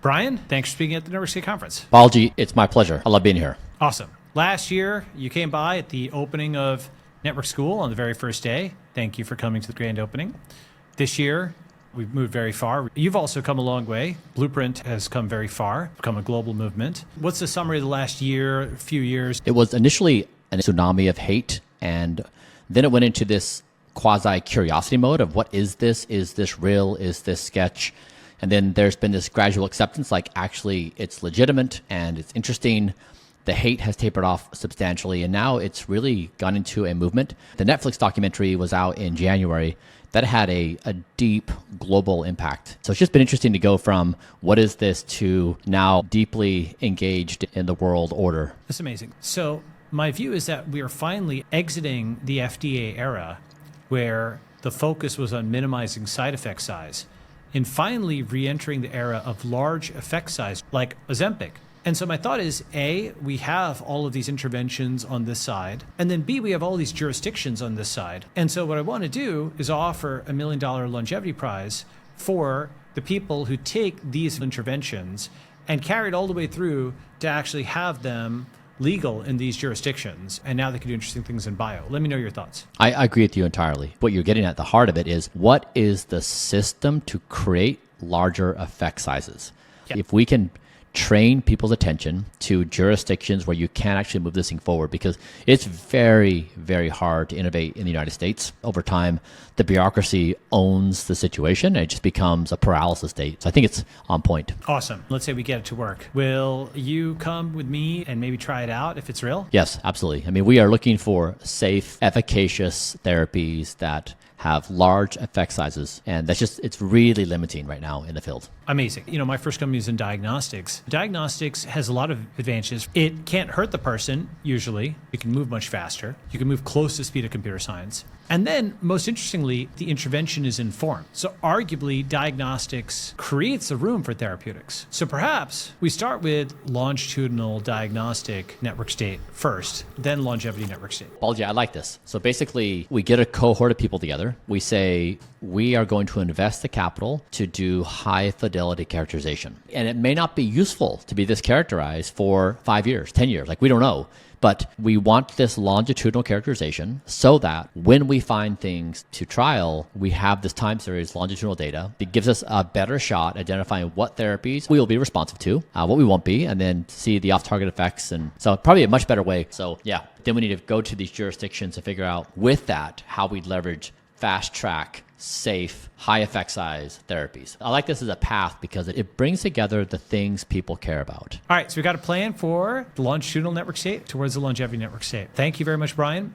Bryan, thanks for speaking at the Network State Conference. Balaji, it's my pleasure. I love being here. Awesome. Last year, you came by at the opening of Network School on the very first day. Thank you for coming to the grand opening. This year, we've moved very far. You've also come a long way. Blueprint has come very far, become a global movement. What's the summary of the last year, few years? It was initially a tsunami of hate, and then it went into this quasi-curiosity mode of what is this? Is this real? Is this sketch? And then there's been this gradual acceptance, like actually it's legitimate and it's interesting. The hate has tapered off substantially, and now it's really gone into a movement. The Netflix documentary was out in January. That had a deep global impact. So it's just been interesting to go from what is this to now deeply engaged in the world order. That's amazing. So my view is that we are finally exiting the FDA era where the focus was on minimizing side effect size and finally re-entering the era of large effect size like Ozempic. And so my thought is, A, we have all of these interventions on this side, and then B, we have all these jurisdictions on this side. And so what I want to do is offer $1 million longevity prize for the people who take these interventions and carry it all the way through to actually have them legal in these jurisdictions. And now they can do interesting things in bio. Let me know your thoughts. I agree with you entirely. What you're getting at the heart of it is, what is the system to create larger effect sizes? Yeah. If we can train people's attention to jurisdictions where you can actually move this thing forward, because it's very, very hard to innovate in the United States. Over time, the bureaucracy owns the situation and it just becomes a paralysis state. So I think it's on point. Awesome. Let's say we get it to work. Will you come with me and maybe try it out if it's real? Yes, absolutely. I mean, we are looking for safe, efficacious therapies that have large effect sizes. And it's really limiting right now in the field. Amazing. You know, my first company is in diagnostics. Diagnostics has a lot of advantages. It can't hurt the person, usually. You can move much faster. You can move close to the speed of computer science. And then, most interestingly, the intervention is informed. So arguably, diagnostics creates a room for therapeutics. So perhaps we start with longitudinal diagnostic network state first, then longevity network state. Balaji, I like this. So basically, we get a cohort of people together. We say, we are going to invest the capital to do high fidelity characterization. And it may not be useful to be this characterized for 5 years, 10 years, like we don't know. But we want this longitudinal characterization so that when we find things to trial, we have this time series longitudinal data. It gives us a better shot identifying what therapies we will be responsive to, what we won't be, and then see the off-target effects. And so probably a much better way. So yeah, then we need to go to these jurisdictions to figure out with that how we leverage fast track, safe, high effect size therapies. I like this as a path because it brings together the things people care about. All right, so we got a plan for the longitudinal network state towards the longevity network state. Thank you very much, Bryan.